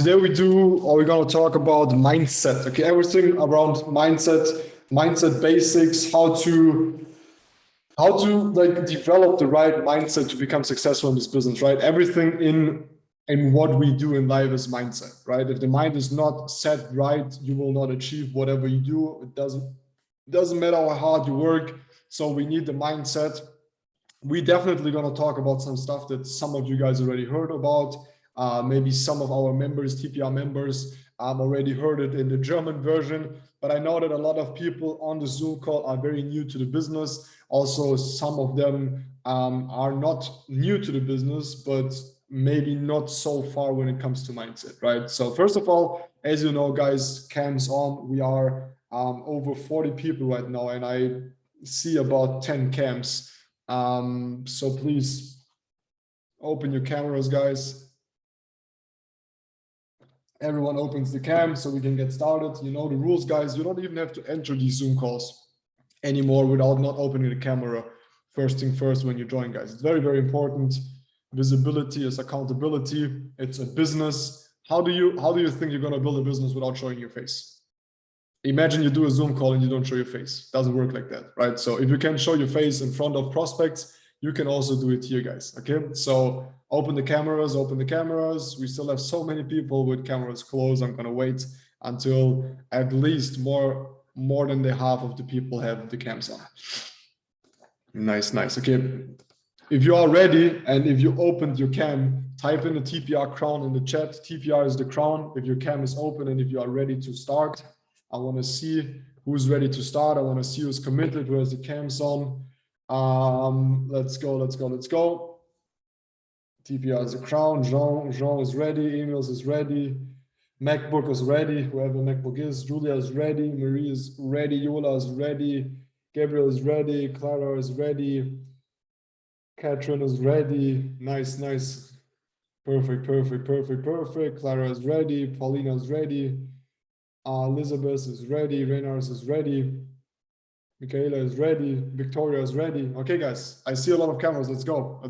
Today we're going to talk about mindset. Okay, everything around mindset basics, how to like develop the right mindset to become successful in this business, right? Everything in what we do in life is mindset, right? If the mind is not set right, you will not achieve whatever you do. It doesn't matter how hard you work. So we need the mindset. We're definitely going to talk about some stuff that some of you guys already heard about. Maybe some of our members, TPR members, already heard it in the German version. But I know that a lot of people on the Zoom call are very new to the business. Also, some of them are not new to the business, but maybe not so far when it comes to mindset, right? So first of all, as you know, guys, cams on. We are over 40 people right now, and I see about 10 cams. So please open your cameras, guys. Everyone opens the cam so we can get started. You know the rules, guys. You don't even have to enter these Zoom calls anymore without not opening the camera. First thing first when you join, guys. It's very, very important. Visibility is accountability. It's a business. How do you think you're going to build a business without showing your face? Imagine you do a Zoom call and you don't show your face. Doesn't work like that, right? So if you can show your face in front of prospects, you can also do it here, guys. Okay, so open the cameras, We still have so many people with cameras closed. I'm gonna wait until at least more than the half of the people have the cams on. Nice. Okay, if you are ready and if you opened your cam, type in the TPR crown in the chat. TPR is the crown. If your cam is open and if you are ready to start, I want to see who's ready to start. I want to see who's committed, who has the cams on. Let's go. TPR is the crown. Jean is ready. Emils is ready. MacBook is ready. Whoever MacBook is. Julia is ready. Marie is ready. Yola is ready. Gabriel is ready. Clara is ready. Katrin is ready. Nice. Perfect. Clara is ready. Paulina is ready. Elizabeth is ready. Reynars is ready. Michaela is ready. Victoria is ready. Okay, guys, I see a lot of cameras. Let's go.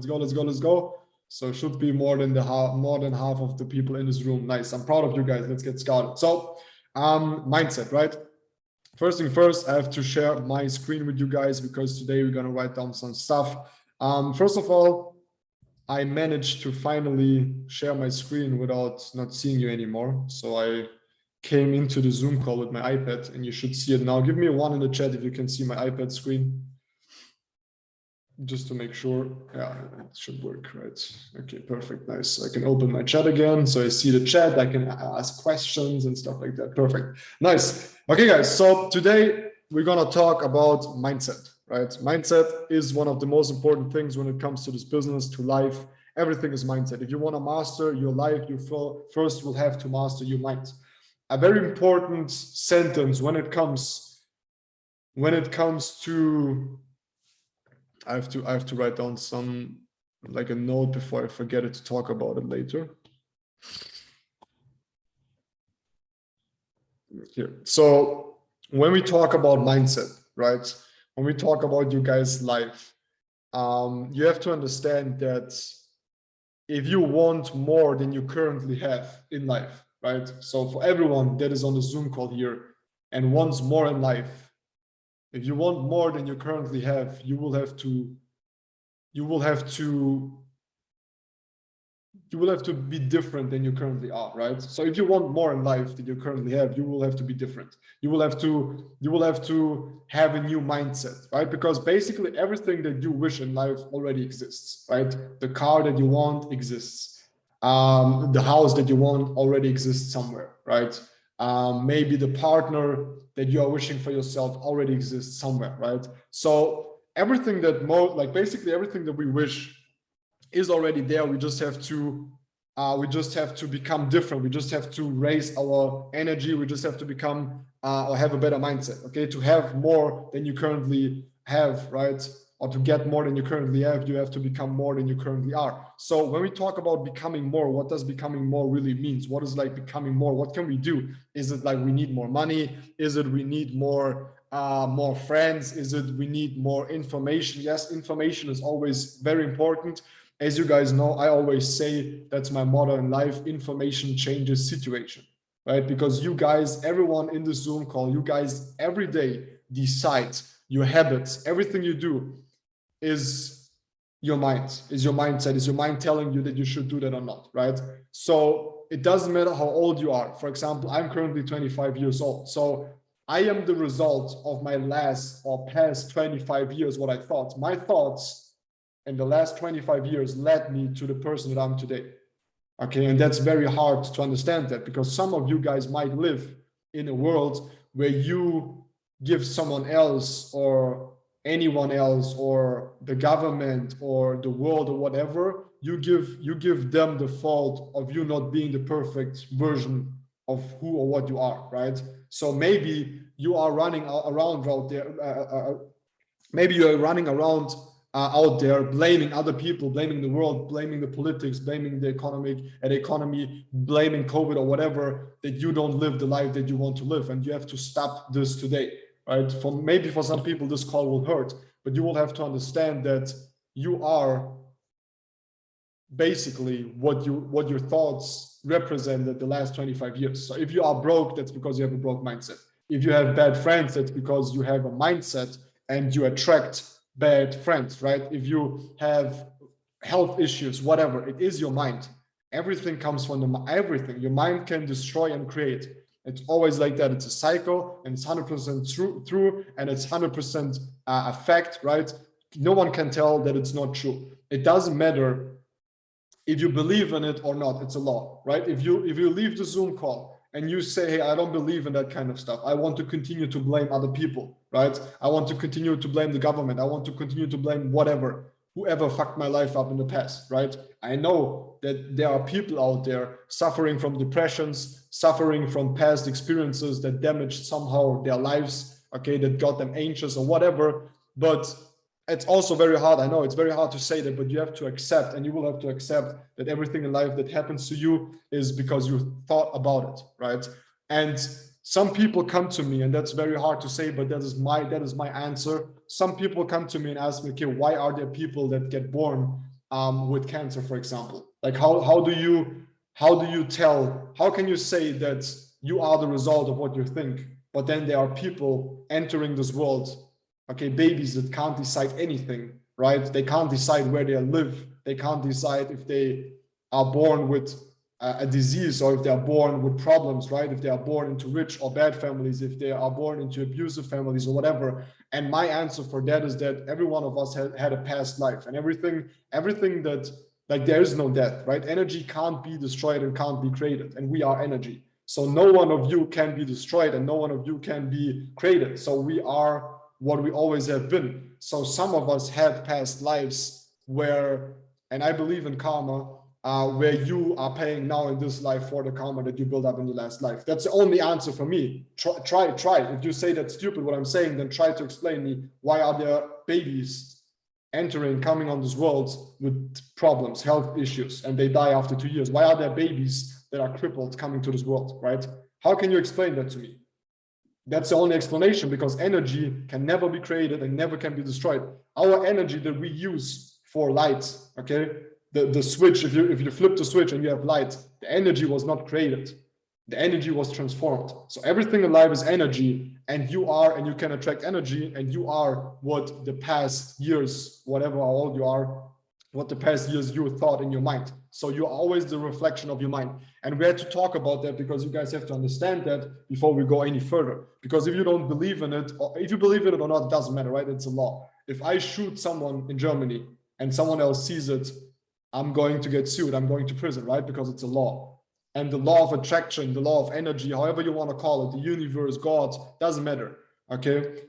So it should be more than half of the people in this room. Nice. I'm proud of you guys. Let's get started. So, mindset, right? First thing first, I have to share my screen with you guys because today we're gonna write down some stuff. First of all, I managed to finally share my screen without not seeing you anymore. So I came into the Zoom call with my iPad and you should see it now. Give me a 1 in the chat if you can see my iPad screen. Just to make sure. Yeah, it should work, right? Okay, perfect, nice. I can open my chat again. So I see the chat, I can ask questions and stuff like that. Perfect, nice. Okay, guys, so today we're gonna talk about mindset, right? Mindset is one of the most important things when it comes to this business, to life. Everything is mindset. If you wanna master your life, you first will have to master your mind. A very important sentence when it comes to, I have to write down some, like a note before I forget it to talk about it later. Here. So when we talk about mindset, right? When we talk about you guys' life, you have to understand that if you want more than you currently have in life, right? So for everyone that is on the Zoom call here and wants more in life, if you want more than you currently have, you will have to be different than you currently are, right? So if you want more in life than you currently have, you will have to be different. You will have to have a new mindset, right? Because basically everything that you wish in life already exists, right? The car that you want exists. The house that you want already exists somewhere, right? Maybe the partner that you are wishing for yourself already exists somewhere, right? So everything that basically everything that we wish is already there. We just have to become different. We just have to raise our energy. We just have to become or have a better mindset, okay? To have more than you currently have, right? Or to get more than you currently have, you have to become more than you currently are. So when we talk about becoming more, what does becoming more really means? What is like becoming more? What can we do? Is it like we need more money? Is it we need more friends? Is it we need more information? Yes, information is always very important. as you guys know, I always say that's my motto in life: information changes situation, right? Because you guys, everyone in the Zoom call, you guys every day decide your habits, everything you do is your mind, is your mindset, is your mind telling you that you should do that or not, right? So it doesn't matter how old you are. For example, I'm currently 25 years old. So I am the result of my last or past 25 years, what I thought. My thoughts in the last 25 years led me to the person that I'm today. Okay, and that's very hard to understand that, because some of you guys might live in a world where you give someone else or anyone else or the government or the world or whatever, you give them the fault of you not being the perfect version of who or what you are, right? So maybe you are running around out there, maybe you're running around out there blaming other people, blaming the world, blaming the politics, blaming the economy, blaming COVID or whatever, that you don't live the life that you want to live. And you have to stop this today, right? Maybe for some people, this call will hurt, but you will have to understand that you are basically what your thoughts represented the last 25 years. So if you are broke, that's because you have a broke mindset. If you have bad friends, that's because you have a mindset and you attract bad friends, right? If you have health issues, whatever, it is your mind. Everything comes from everything. Your mind can destroy and create. It's always like that. It's a cycle, and it's 100% true, and it's 100% a fact, right? No one can tell that it's not true. It doesn't matter if you believe in it or not. It's a law, right? If you leave the Zoom call and you say, hey, I don't believe in that kind of stuff, I want to continue to blame other people, right? I want to continue to blame the government. I want to continue to blame whoever fucked my life up in the past, right? I know that there are people out there suffering from depressions, suffering from past experiences that damaged somehow their lives, okay, that got them anxious or whatever. But it's also very hard. I know it's very hard to say that, but you have to accept, and you will have to accept that everything in life that happens to you is because you thought about it, right? And some people come to me, and that's very hard to say, but that is my answer. Some people come to me and ask me, okay, why are there people that get born with cancer, for example? Like how do you tell, how can you say that you are the result of what you think, but then there are people entering this world, okay, babies that can't decide anything, right? They can't decide where they live. They can't decide if they are born with a disease or if they are born with problems, right? If they are born into rich or bad families, if they are born into abusive families or whatever. And my answer for that is that every one of us had a past life, and everything that, like, there is no death, right? Energy can't be destroyed and can't be created, and we are energy. So no one of you can be destroyed and no one of you can be created. So we are what we always have been. So some of us had past lives where, and I believe in karma, where you are paying now in this life for the karma that you built up in the last life. That's the only answer for me. Try. If you say that's stupid what I'm saying, then try to explain me, why are there babies coming on this world with problems, health issues, and they die after 2 years? Why are there babies that are crippled coming to this world, right? How can you explain that to me? That's the only explanation, because energy can never be created and never can be destroyed. Our energy that we use for light, okay, the switch, if you flip the switch and you have light, the energy was not created. The energy was transformed. So everything in life is energy, and you can attract energy, and you are what the past years, whatever how old you are, what the past years you thought in your mind. So you're always the reflection of your mind. And we had to talk about that because you guys have to understand that before we go any further. Because if you don't believe in it, or if you believe in it or not, it doesn't matter, right? It's a law. If I shoot someone in Germany and someone else sees it, I'm going to get sued. I'm going to prison, right? Because it's a law. And the law of attraction, the law of energy, however you want to call it, the universe, God, doesn't matter, okay?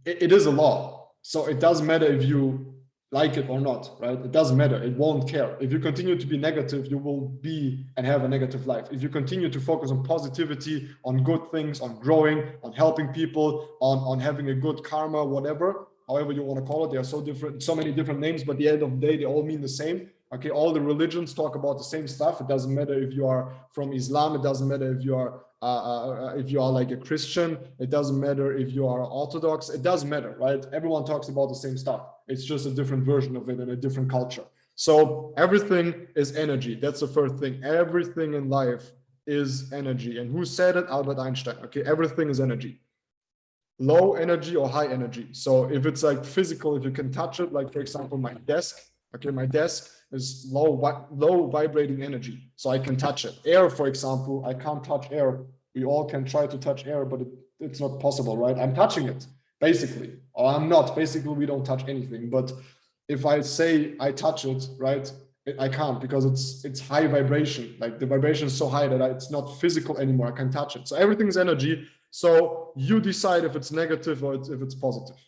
It is a law. So it doesn't matter if you like it or not, right? It doesn't matter. It won't care. If you continue to be negative, you will be and have a negative life. If you continue to focus on positivity, on good things, on growing, on helping people, on having a good karma, whatever, however you want to call it, there are so many different names, but at the end of the day, they all mean the same. Okay, all the religions talk about the same stuff. It doesn't matter if you are from Islam. It doesn't matter if you are like a Christian. It doesn't matter if you are Orthodox. It doesn't matter, right? Everyone talks about the same stuff. It's just a different version of it and a different culture. So everything is energy. That's the first thing. Everything in life is energy. And who said it? Albert Einstein. Okay, everything is energy. Low energy or high energy. So if it's like physical, if you can touch it, like for example, my desk. Okay, my desk is low vibrating energy, so I can touch it. Air, for example, I can't touch air. We all can try to touch air, but it's not possible, right? I'm touching it, basically, or I'm not. Basically, we don't touch anything. But if I say I touch it, right, I can't, because it's high vibration. Like the vibration is so high that it's not physical anymore. I can touch it. So everything is energy. So you decide if it's negative or if it's positive.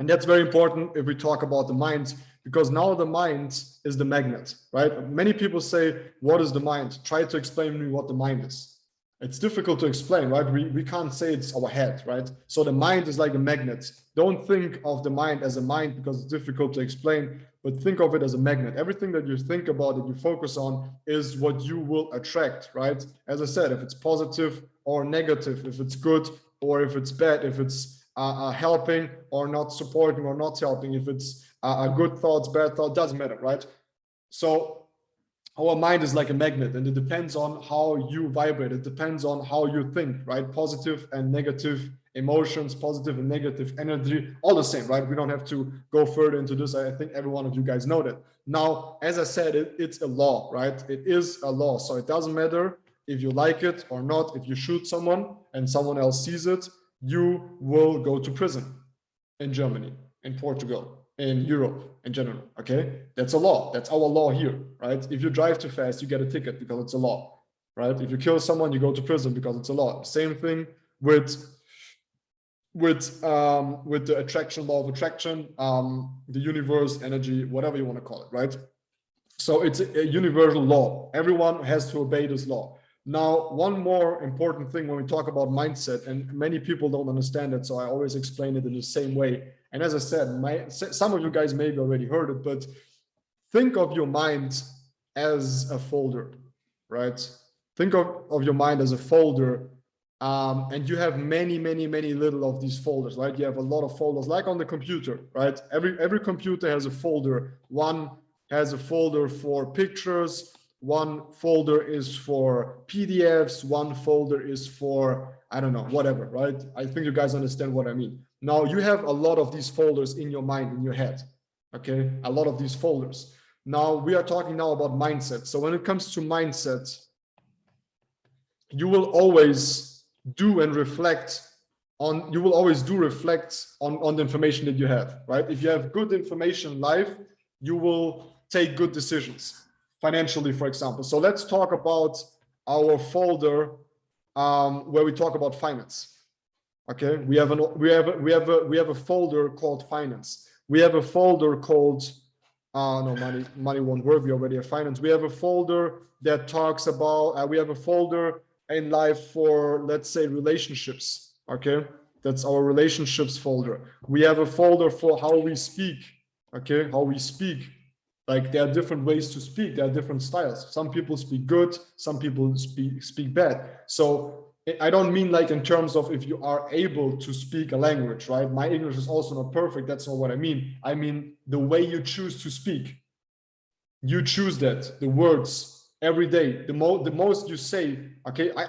And that's very important if we talk about the mind, because now the mind is the magnet, right? Many people say, what is the mind? Try to explain to me what the mind is. It's difficult to explain, right? We can't say it's our head, right? So the mind is like a magnet. Don't think of the mind as a mind because it's difficult to explain, but think of it as a magnet. Everything that you think about, that you focus on, is what you will attract, right? As I said, if it's positive or negative, if it's good or if it's bad, if it's helping or not supporting or not helping, if it's good thoughts, bad thoughts, doesn't matter, right? So our mind is like a magnet, and it depends on how you vibrate. It depends on how you think, right? Positive and negative emotions, positive and negative energy, all the same, right? We don't have to go further into this. I think every one of you guys know that. Now, as I said, it's a law, right? It is a law. So it doesn't matter if you like it or not. If you shoot someone and someone else sees it, you will go to prison in Germany, in Portugal, in Europe in general. Okay, that's a law. That's our law here, right? If you drive too fast, you get a ticket because it's a law, right? If you kill someone, you go to prison because it's a law. Same thing with the attraction, law of attraction, the universe, energy, whatever you want to call it, right? So it's a universal law. Everyone has to obey this law. Now, one more important thing when we talk about mindset, and many people don't understand it, so I always explain it in the same way. And as I said, some of you guys maybe already heard it, but think of your mind as a folder, right? Think of your mind as a folder, and you have many little of these folders, right? You have a lot of folders, like on the computer, right? Every computer has a folder. One has a folder for pictures. One folder is for PDFs, one folder is for, I don't know, whatever, right? I think you guys understand what I mean. Now you have a lot of these folders in your mind, in your head, okay? A lot of these folders. Now we are talking now about mindset. So when it comes to mindset, you will always do and reflect on, you will always do reflect on the information that you have, right? If you have good information in life, you will take good decisions. Financially, for example. So let's talk about our folder where we talk about finance. Okay, we have a folder called finance. We have a folder called no, money won't work. We already have finance. We have a folder that talks about. We have a folder in life for, let's say, relationships. Okay, that's our relationships folder. We have a folder for how we speak. Okay, how we speak. Like there are different ways to speak. There are different styles. Some people speak good. Some people speak bad. So I don't mean like in terms of if you are able to speak a language, right? My English is also not perfect. That's not what I mean. I mean the way you choose to speak. You choose that, the words every day. The most you say, okay, I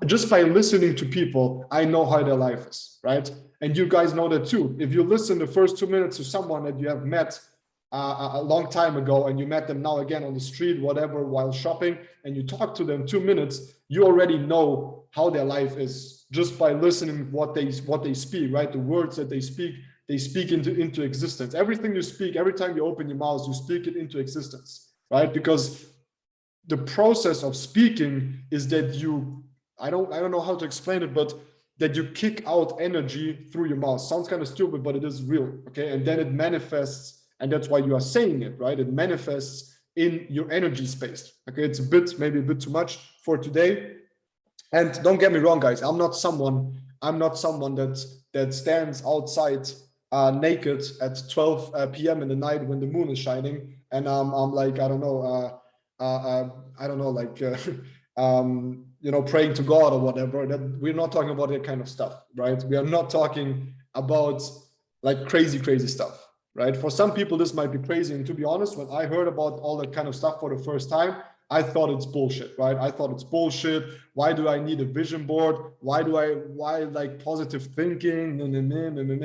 just by listening to people, I know how their life is, right? And you guys know that too. If you listen the first 2 minutes to someone that you have met a long time ago and you met them now again on the street, whatever, while shopping, and you talk to them 2 minutes, you already know how their life is just by listening what they speak, right? The words that they speak into existence. Everything you speak, every time you open your mouth, you speak it into existence, right? Because the process of speaking is that you, I don't know how to explain it, but that you kick out energy through your mouth. Sounds kind of stupid, but it is real, okay? And then it manifests. And that's why you are saying it, right? It manifests in your energy space. Okay, it's maybe a bit too much for today. And don't get me wrong, guys. I'm not someone that stands outside naked at 12 p.m. in the night when the moon is shining, and I'm like, I don't know, like praying to God or whatever. That we're not talking about that kind of stuff, right? We are not talking about like crazy stuff. right? For some people, this might be crazy. And to be honest, when I heard about all that kind of stuff for the first time, I thought it's bullshit, right? I thought it's bullshit. Why do I need a vision board? Why like positive thinking,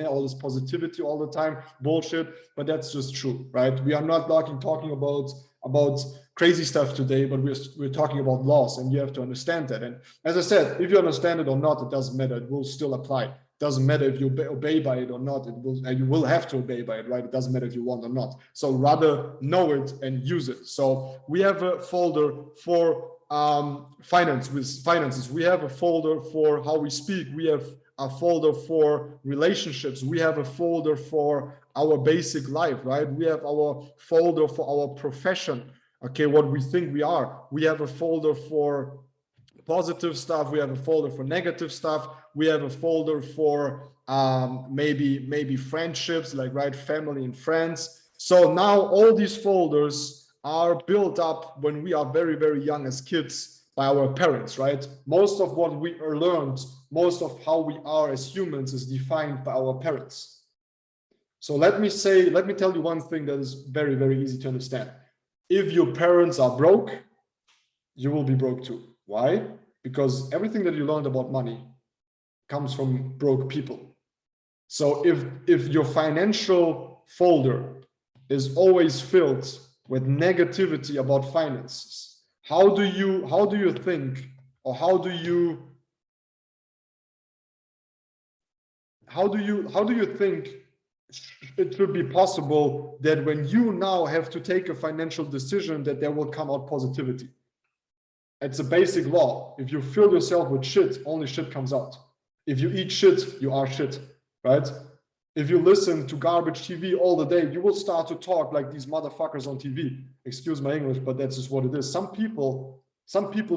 all this positivity all the time, bullshit. But that's just true, right? We are not talking about crazy stuff today, but we're talking about laws, and you have to understand that. And as I said, if you understand it or not, it doesn't matter. It will still apply. Doesn't matter if you obey by it or not. You will have to obey by it, right? It doesn't matter if you want or not. So rather know it and use it. So we have a folder for finances. We have a folder for how we speak. We have a folder for relationships. We have a folder for our basic life, right? We have our folder for our profession. Okay, what we think we are. We have a folder for positive stuff. We have a folder for negative stuff. We have a folder for maybe friendships, like, right, family and friends. So now all these folders are built up when we are very, very young as kids by our parents, right? Most of what we learned, most of how we are as humans is defined by our parents. So let me tell you one thing that is very, very easy to understand. If your parents are broke, you will be broke too. Why? Because everything that you learned about money comes from broke people. So if your financial folder is always filled with negativity about finances, how do you think, or how do you think it should be possible that when you now have to take a financial decision, that there will come out positivity? It's a basic law. If you fill yourself with shit, only shit comes out. If you eat shit, you are shit, right? If you listen to garbage TV all the day, you will start to talk like these motherfuckers on TV. Excuse my English, but that's just what it is. Some people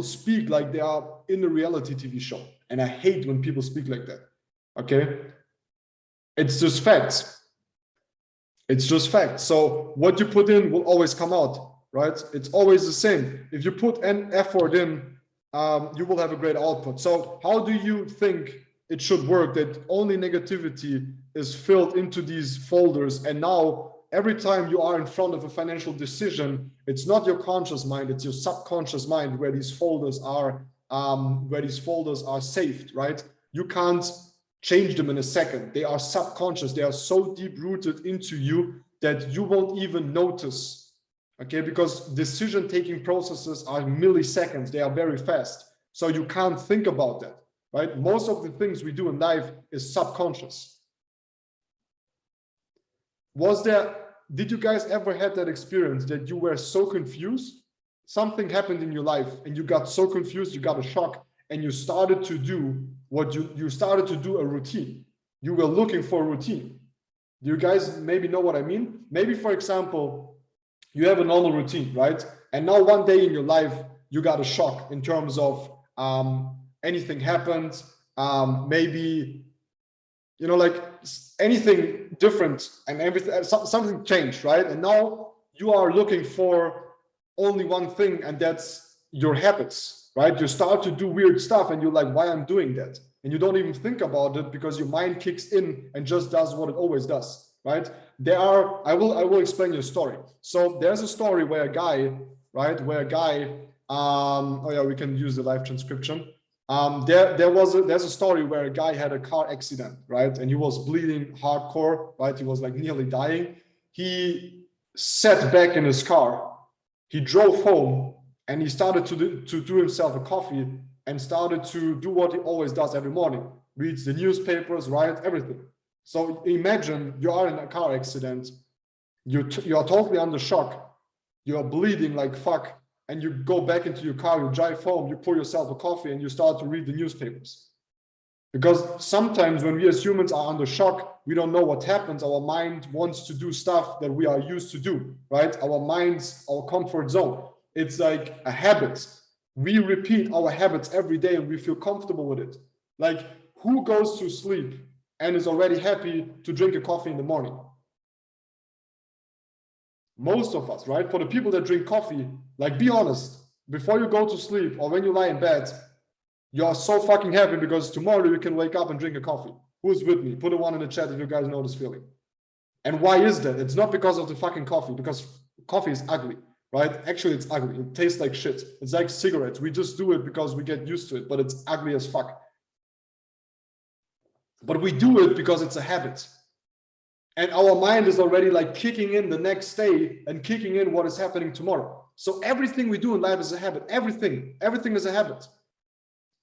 speak like they are in a reality TV show. And I hate when people speak like that, okay? It's just facts. It's just facts. So what you put in will always come out. Right? It's always the same. If you put an effort in, you will have a great output. So how do you think it should work that only negativity is filled into these folders? And now every time you are in front of a financial decision, it's not your conscious mind, it's your subconscious mind where these folders are saved, right? You can't change them in a second. They are subconscious. They are so deep rooted into you that you won't even notice. Okay, because decision-taking processes are milliseconds. They are very fast. So you can't think about that, right? Most of the things we do in life is subconscious. Did you guys ever had that experience that you were so confused? Something happened in your life and you got so confused, you got a shock, and you started to do you started to do a routine. You were looking for a routine. Do you guys maybe know what I mean? Maybe, for example, you have a normal routine, right? And now one day in your life, you got a shock in terms of anything happened, maybe, you know, like anything different and everything, something changed, right? And now you are looking for only one thing, and that's your habits, right? You start to do weird stuff and you're like, why I'm doing that? And you don't even think about it because your mind kicks in and just does what it always does, right? I will explain you a story. So there's a story where a guy, right, oh yeah, we can use the live transcription. There's a story where a guy had a car accident, right? And he was bleeding hardcore, right? He was like nearly dying. He sat back in his car. He drove home and he started to do himself a coffee and started to do what he always does every morning. Reads the newspapers, right? Everything. So imagine you are in a car accident, you are totally under shock, you are bleeding like fuck, and you go back into your car, you drive home, you pour yourself a coffee, and you start to read the newspapers. Because sometimes when we as humans are under shock, we don't know what happens. Our mind wants to do stuff that we are used to do, right? Our comfort zone. It's like a habit. We repeat our habits every day and we feel comfortable with it. Like, who goes to sleep and is already happy to drink a coffee in the morning? Most of us, right? For the people that drink coffee, like, be honest, before you go to sleep or when you lie in bed, you're so fucking happy because tomorrow you can wake up and drink a coffee. Who's with me? Put a one in the chat if you guys know this feeling. And why is that? It's not because of the fucking coffee, because coffee is ugly, right? Actually, it's ugly. It tastes like shit. It's like cigarettes. We just do it because we get used to it, but it's ugly as fuck. But we do it because it's a habit. And our mind is already like kicking in the next day and kicking in what is happening tomorrow. So everything we do in life is a habit. Everything is a habit.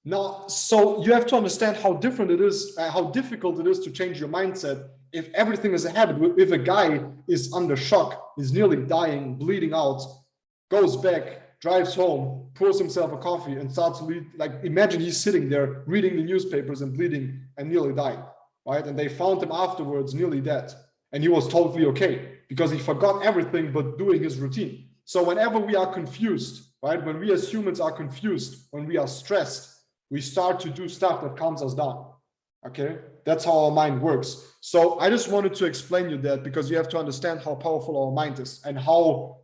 Now, so you have to understand how different it is, how difficult it is to change your mindset if everything is a habit. If a guy is under shock, is nearly dying, bleeding out, goes back, drives home, pours himself a coffee and starts to read, like imagine he's sitting there reading the newspapers and bleeding and nearly dying, right? And they found him afterwards nearly dead. And he was totally okay because he forgot everything but doing his routine. So whenever we are confused, right? When we as humans are confused, when we are stressed, we start to do stuff that calms us down. Okay, that's how our mind works. So I just wanted to explain you that because you have to understand how powerful our mind is and how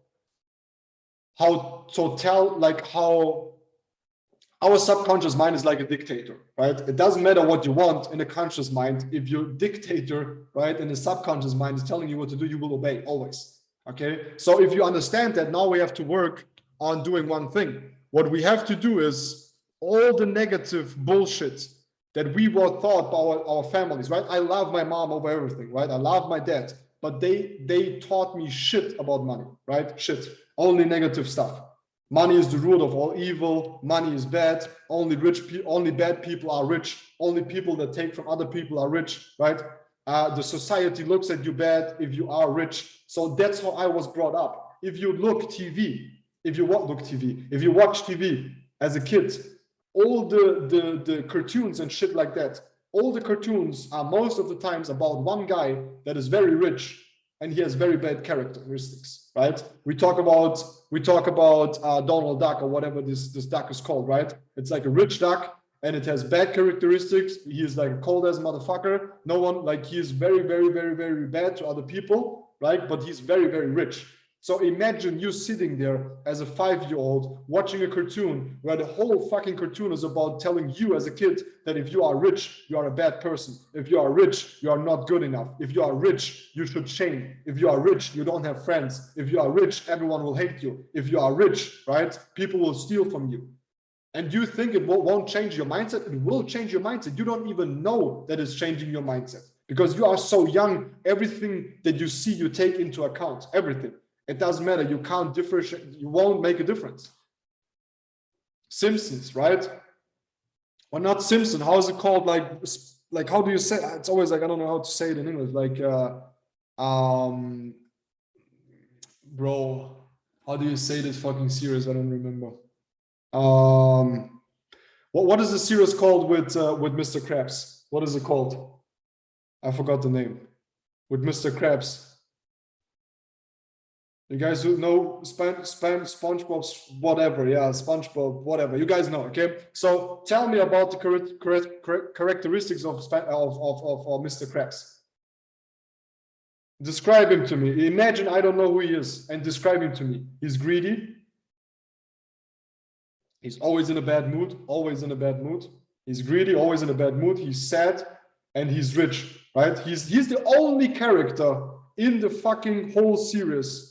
our subconscious mind is like a dictator, right? It doesn't matter what you want in a conscious mind. If your dictator, right, in the subconscious mind is telling you what to do, you will obey always. Okay, so if you understand that, now we have to work on doing one thing. What we have to do is all the negative bullshit that we were taught by our families, right? I love my mom over everything, right? I love my dad, but they taught me shit about money, right? Shit, only negative stuff. Money is the root of all evil. Money is bad. Only bad people are rich. Only people that take from other people are rich, right? The society looks at you bad if you are rich. So that's how I was brought up. If you watch TV as a kid, all the cartoons and shit like that, all the cartoons are most of the times about one guy that is very rich and he has very bad characteristics, right? We talk about Donald Duck or whatever this duck is called, right? It's like a rich duck and it has bad characteristics. He is like cold as a motherfucker. No one, like he is very, very, very, very bad to other people, right? But he's very, very rich. So imagine you sitting there as a 5-year-old watching a cartoon where the whole fucking cartoon is about telling you as a kid that if you are rich, you are a bad person. If you are rich, you are not good enough. If you are rich, you should shame. If you are rich, you don't have friends. If you are rich, everyone will hate you. If you are rich, right, people will steal from you. And you think it won't change your mindset? It will change your mindset. You don't even know that it's changing your mindset because you are so young. Everything that you see, you take into account, everything. It doesn't matter. You can't differentiate. You won't make a difference. Simpsons, right? Or not Simpson. How is it called? Like how do you say? It's always like I don't know how to say it in English. Like, bro, how do you say this fucking series? I don't remember. What is the series called with Mr. Krabs? What is it called? I forgot the name. With Mr. Krabs. You guys who know SpongeBob's whatever, yeah, SpongeBob, whatever. You guys know, okay? So tell me about the characteristics of Mr. Krabs. Describe him to me. Imagine I don't know who he is and describe him to me. He's greedy. He's always in a bad mood, always in a bad mood. He's greedy, always in a bad mood. He's sad and he's rich, right? He's the only character in the fucking whole series.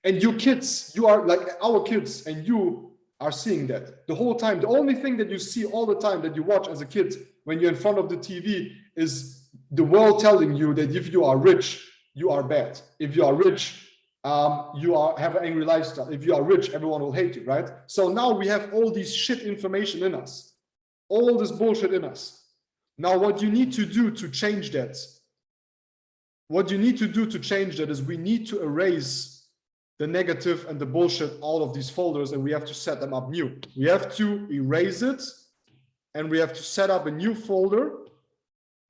And you kids, you are like our kids, and you are seeing that the whole time. The only thing that you see all the time that you watch as a kid when you're in front of the TV is the world telling you that if you are rich, you are bad. If you are rich, you have an angry lifestyle. If you are rich, everyone will hate you, right? So now we have all these shit information in us, all this bullshit in us. Now, what you need to do to change that, is we need to erase the negative and the bullshit out of these folders, and we have to set them up new. We have to erase it, and we have to set up a new folder,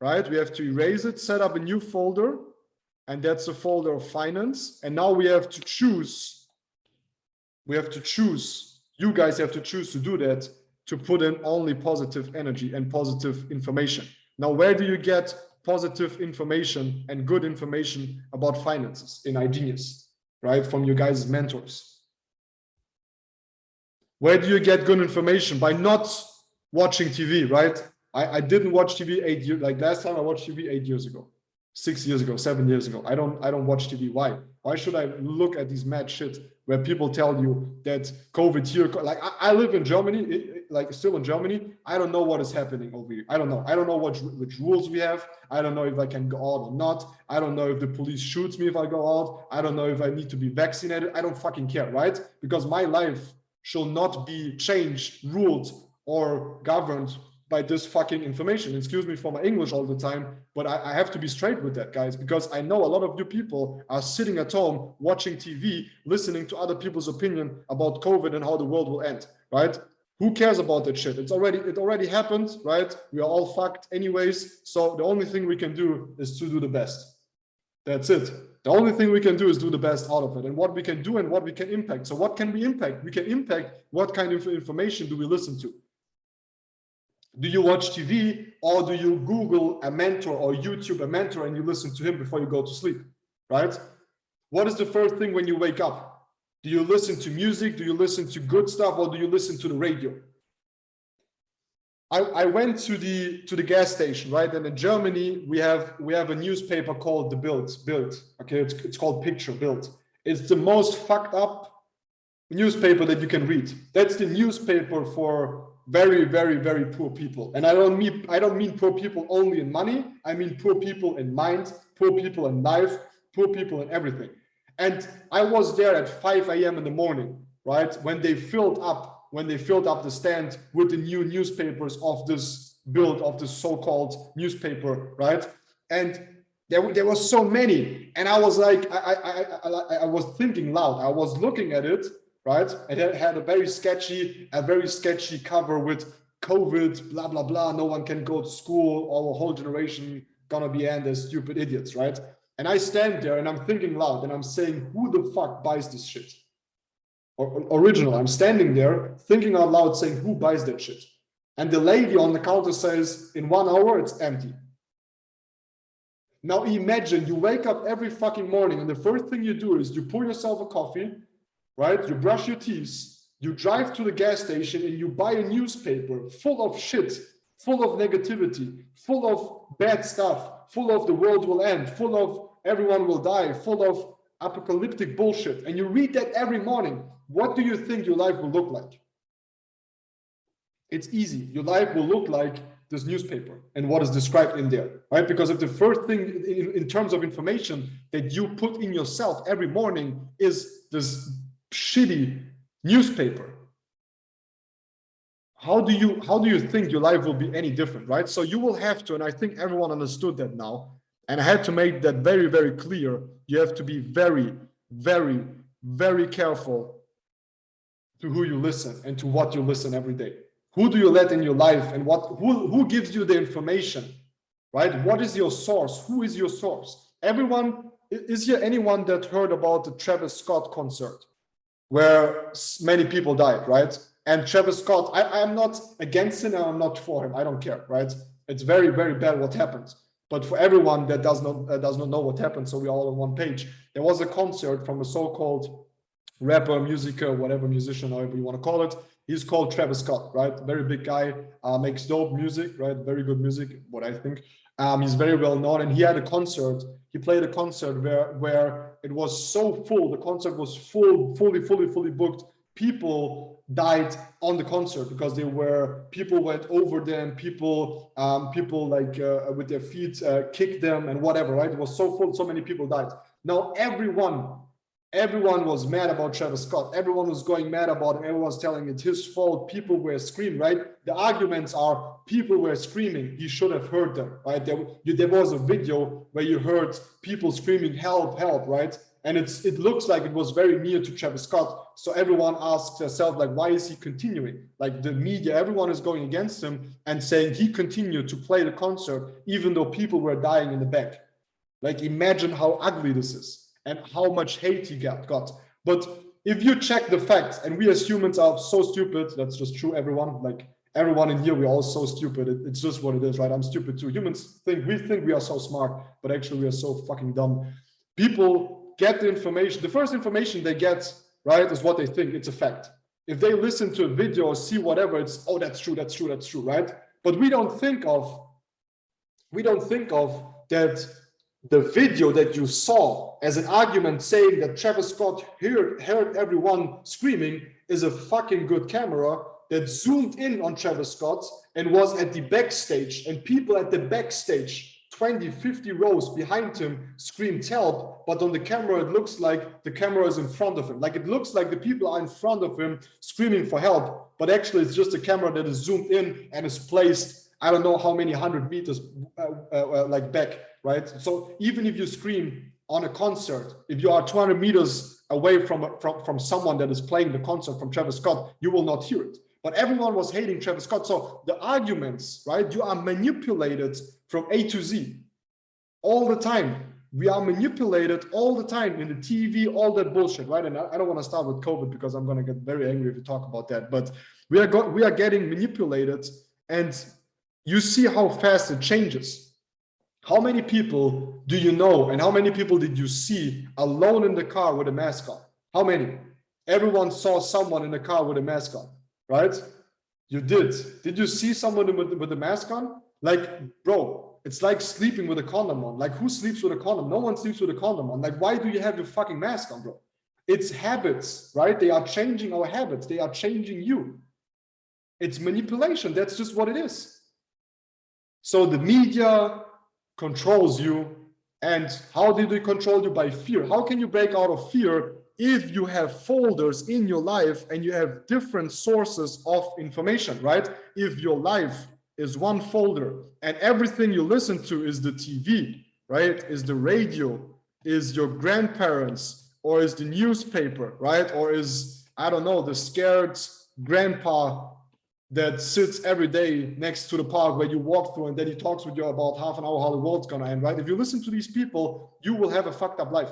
right? We have to erase it, set up a new folder, and that's a folder of finance. And now we have to choose. You guys have to choose to do that, to put in only positive energy and positive information. Now, where do you get positive information and good information about finances? In iGenius. Right, from you guys' mentors. Where do you get good information? By not watching TV, right? I didn't watch TV 8 years, like last time I watched TV 8 years ago. 6 years ago, 7 years ago. I don't watch TV. Why? Why should I look at these mad shit where people tell you that COVID here, like I live in Germany, like still in Germany. I don't know what is happening over here. I don't know. I don't know which rules we have. I don't know if I can go out or not. I don't know if the police shoots me if I go out. I don't know if I need to be vaccinated. I don't fucking care, right? Because my life shall not be changed, ruled, or governed by this fucking information. Excuse me for my English all the time, but I have to be straight with that, guys, because I know a lot of you people are sitting at home watching TV, listening to other people's opinion about COVID and how the world will end, right? Who cares about that shit? It already happened, right? We are all fucked anyways. So the only thing we can do is to do the best. That's it. The only thing we can do is do the best out of it, and what we can do and what we can impact. So what can we impact? We can impact what kind of information do we listen to? Do you watch TV, or do you Google a mentor or YouTube a mentor and you listen to him before you go to sleep, right? What is the first thing when you wake up? Do you listen to music? Do you listen to good stuff, or do you listen to the radio? I went to the gas station, right? And in Germany, we have a newspaper called the Bild. Okay, it's called Picture Bild. It's the most fucked up newspaper that you can read. That's the newspaper for very, very, very poor people. And I don't mean poor people only in money. I mean poor people in mind, poor people in life, poor people in everything. And I was there at 5 a.m. in the morning, right? When they filled up the stand with the new newspapers of this Bild, of this so-called newspaper, right? And there were so many. And I was like, I was thinking loud. I was looking at it, right? And it had a very sketchy cover with COVID, blah, blah, blah. No one can go to school. Our whole generation gonna be end as stupid idiots, right? And I stand there and I'm thinking loud and I'm saying, who the fuck buys this shit? Original, I'm standing there thinking out loud saying, who buys that shit? And the lady on the counter says, in 1 hour, it's empty. Now imagine you wake up every fucking morning and the first thing you do is you pour yourself a coffee, right? You brush your teeth, you drive to the gas station and you buy a newspaper full of shit, full of negativity, full of bad stuff, full of the world will end, full of everyone will die, full of apocalyptic bullshit. And you read that every morning. What do you think your life will look like? It's easy. Your life will look like this newspaper and what is described in there, right? Because if the first thing in terms of information that you put in yourself every morning is this shitty newspaper, how do you think your life will be any different, right? So you will have to, and I think everyone understood that now, and I had to make that very, very clear. You have to be very, very, very careful to who you listen and to what you listen every day. Who do you let in your life, and who gives you the information, right? What is your source? Who is your source? Everyone, is here anyone that heard about the Travis Scott concert where many people died, right? And Travis Scott, I'm not against him and I'm not for him. I don't care, right? It's very, very bad what happened. But for everyone that does not know what happened, so we're all on one page, there was a concert from a so-called rapper, musiker, whatever musician, however you want to call it. He's called Travis Scott, right? Very big guy, makes dope music, right? Very good music, what I think. He's very well known, and he had a concert. He played a concert where it was so full. The concert was fully booked. People died on the concert because people went over them. People like with their feet kicked them and whatever, right? It was so full, so many people died. Now everyone was mad about Travis Scott. Everyone was going mad about him. Everyone was telling it's his fault. People were screaming, right? The arguments are people were screaming. He should have heard them, right? There was a video where you heard people screaming, help, help, right? And it looks like it was very near to Travis Scott. So everyone asks themselves, like, why is he continuing? Like the media, everyone is going against him and saying he continued to play the concert even though people were dying in the back. Like imagine how ugly this is and how much hate he got. But if you check the facts, and we as humans are so stupid, that's just true, everyone, like everyone in here, we're all so stupid. It's just what it is, right? I'm stupid too. Humans think we are so smart, but actually we are so fucking dumb. People get the information. The first information they get, right, is what they think. It's a fact. If they listen to a video or see whatever, it's, oh, that's true, right? But we don't think of that the video that you saw as an argument saying that Travis Scott heard everyone screaming is a fucking good camera that zoomed in on Travis Scott and was at the backstage, and people at the backstage 20, 50 rows behind him screamed help, but on the camera it looks like the camera is in front of him. Like it looks like the people are in front of him screaming for help, but actually it's just a camera that is zoomed in and is placed, I don't know how many 100 meters like back, right? So even if you scream on a concert, if you are 200 meters away from someone that is playing the concert from Travis Scott, you will not hear it. But everyone was hating Travis Scott. So the arguments, right? You are manipulated from A to Z all the time. We are manipulated all the time in the TV, all that bullshit, right? And I don't want to start with COVID because I'm going to get very angry if we talk about that. But we are getting manipulated, and you see how fast it changes. How many people do you know, and how many people did you see alone in the car with a mask on? How many? Everyone saw someone in the car with a mask on, right? You did. Did you see someone with a mask on? Like, bro, it's like sleeping with a condom on. Like, who sleeps with a condom? No one sleeps with a condom on. Like, why do you have your fucking mask on, bro? It's habits, right? They are changing our habits. They are changing you. It's manipulation. That's just what it is. So the media controls you. And how did they control you? By fear. How can you break out of fear if you have folders in your life and you have different sources of information, right? If your life is one folder and everything you listen to is the TV, right? Is the radio, is your grandparents, or is the newspaper, right? Or is, I don't know, the scared grandpa that sits every day next to the park where you walk through and then he talks with you about half an hour how the world's gonna end, right? If you listen to these people, you will have a fucked up life.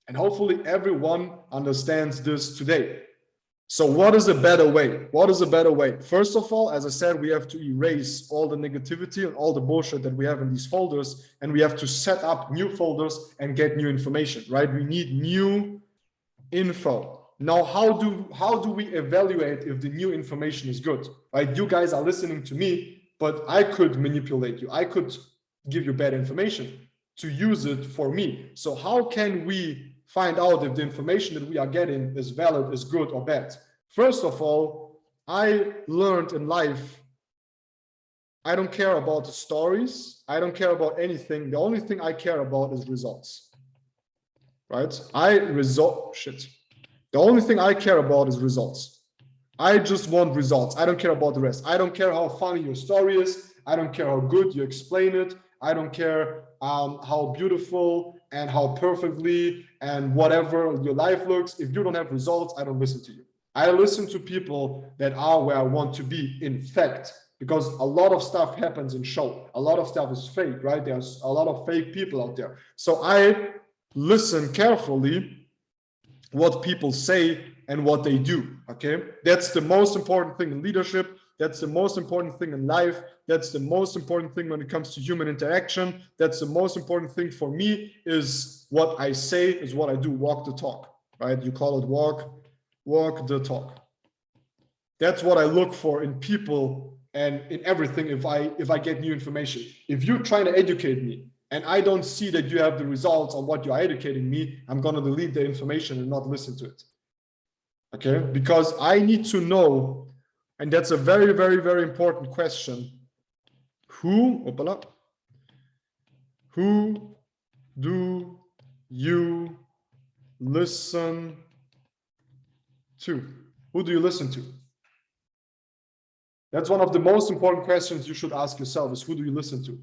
And hopefully everyone understands this today. So what is a better way? What is a better way? First of all, as I said, we have to erase all the negativity and all the bullshit that we have in these folders, and we have to set up new folders and get new information, right? We need new info. Now, how do we evaluate if the new information is good, right? You guys are listening to me, but I could manipulate you. I could give you bad information to use it for me. So how can we find out if the information that we are getting is valid, is good or bad? First of all, I learned in life, I don't care about the stories. I don't care about anything. The only thing I care about is results, right? The only thing I care about is results. I just want results. I don't care about the rest. I don't care how funny your story is. I don't care how good you explain it. I don't care how beautiful and how perfectly and whatever your life looks. If you don't have results, I don't listen to you. I listen to people that are where I want to be, in fact, because a lot of stuff happens in show. A lot of stuff is fake, right? There's a lot of fake people out there. So I listen carefully what people say and what they do, okay? That's the most important thing in leadership. That's the most important thing in life. That's the most important thing when it comes to human interaction. That's the most important thing for me, is what I say is what I do. Walk the talk, right? You call it walk the talk. That's what I look for in people and in everything. If I get new information, if you're trying to educate me and I don't see that you have the results on what you're educating me, I'm going to delete the information and not listen to it. Okay, because I need to know, and that's a very, very, very important question. Who do you listen to? Who do you listen to? That's one of the most important questions you should ask yourself, is who do you listen to?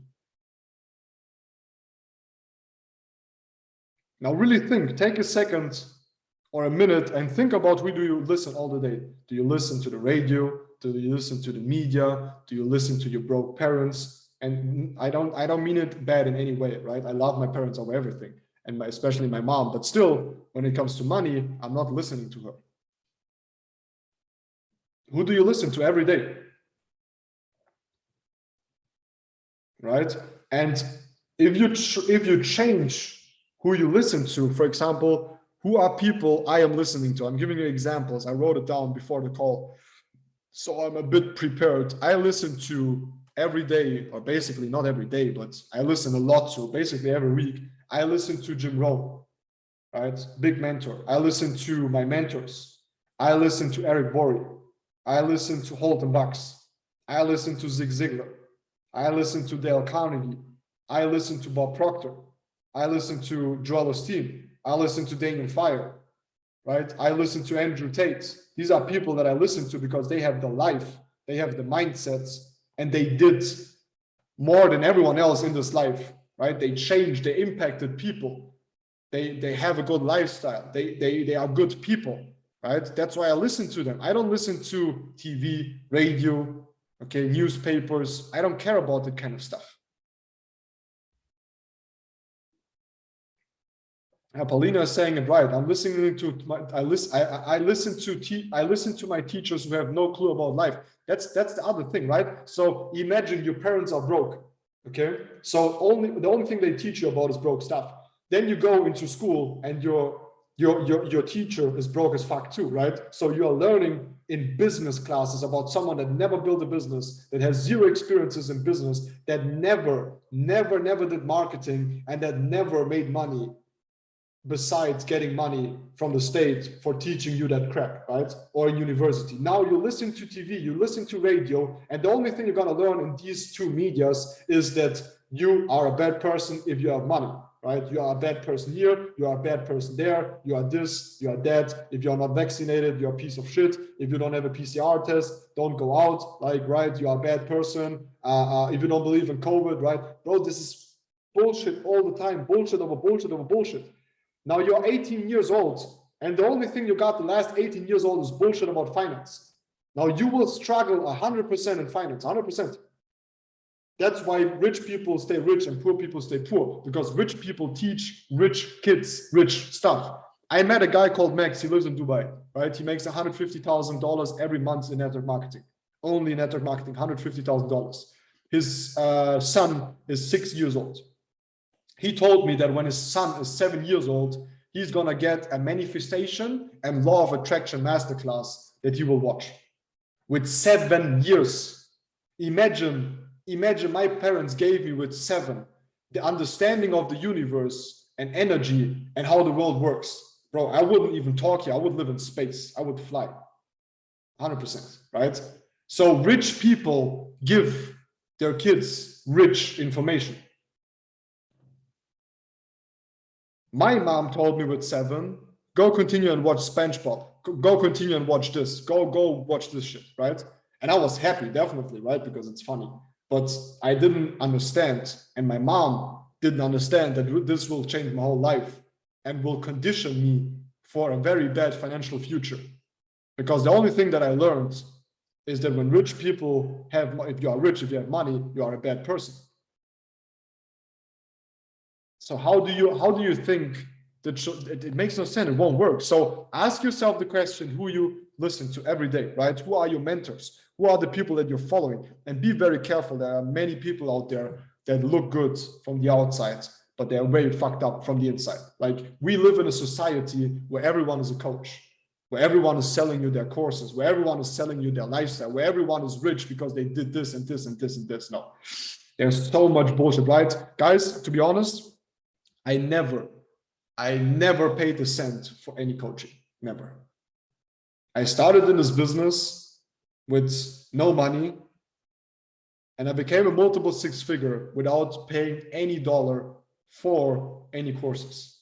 Now really think, take a second or a minute and think about who do you listen all the day. Do you listen to the radio? Do you listen to the media? Do you listen to your broke parents? And I don't mean it bad in any way, right? I love my parents over everything, and especially my mom, but still, when it comes to money, I'm not listening to her. Who do you listen to every day? Right? And if you change who you listen to, for example, who are people I am listening to? I'm giving you examples. I wrote it down before the call, so I'm a bit prepared. I listen to every day, or basically not every day, but I listen a lot to, basically every week, I listen to Jim Rohn, right? Big mentor. I listen to my mentors. I listen to Eric Worre. I listen to Holton Bucks. I listen to Zig Ziglar. I listen to Dale Carnegie. I listen to Bob Proctor. I listen to Joel Osteen. I listen to Daniel Fire, right? I listen to Andrew Tate. These are people that I listen to because they have the life, they have the mindsets, and they did more than everyone else in this life, right? They changed, they impacted people. They have a good lifestyle. They are good people, right? That's why I listen to them. I don't listen to TV, radio, okay, newspapers. I don't care about that kind of stuff. Paulina is saying it right. I'm listening to I listen to my teachers who have no clue about life. That's the other thing, right? So imagine your parents are broke, okay? So the only thing they teach you about is broke stuff. Then you go into school and your teacher is broke as fuck too, right? So you are learning in business classes about someone that never built a business, that has zero experiences in business, that never did marketing, and that never made money besides getting money from the state for teaching you that crap, right? Or in university. Now you listen to TV, you listen to radio, and the only thing you're gonna learn in these two medias is that you are a bad person if you have money, right? You are a bad person here, you are a bad person there, you are this, you are that. If you're not vaccinated, you're a piece of shit. If you don't have a PCR test, don't go out, like, right? You are a bad person. If you don't believe in COVID, right? Bro, this is bullshit all the time, bullshit over bullshit over bullshit. Now you're 18 years old, and the only thing you got the last 18 years old is bullshit about finance. Now you will struggle 100% in finance, 100%. That's why rich people stay rich and poor people stay poor, because rich people teach rich kids rich stuff. I met a guy called Max, he lives in Dubai, right? He makes $150,000 every month in network marketing, only network marketing, $150,000. His son is 6 years old. He told me that when his son is 7 years old, he's gonna get a manifestation and law of attraction masterclass that he will watch. With 7 years, imagine my parents gave me with 7 the understanding of the universe and energy and how the world works. Bro, I wouldn't even talk here. I would live in space. I would fly, 100%, right? So rich people give their kids rich information. My mom told me with 7, go continue and watch SpongeBob. Go continue and watch this. Go watch this shit, right? And I was happy, definitely, right? Because it's funny. But I didn't understand, and my mom didn't understand that this will change my whole life and will condition me for a very bad financial future. Because the only thing that I learned is that when rich people have, if you are rich, if you have money, you are a bad person. So how do you think that it makes no sense? It won't work. So ask yourself the question: who you listen to every day, right? Who are your mentors? Who are the people that you're following? And be very careful. There are many people out there that look good from the outside, but they're very fucked up from the inside. Like, we live in a society where everyone is a coach, where everyone is selling you their courses, where everyone is selling you their lifestyle, where everyone is rich because they did this and this and this and this. No, there's so much bullshit, right? Guys, to be honest, I never paid a cent for any coaching, never. I started in this business with no money, and I became a multiple 6-figure without paying any dollar for any courses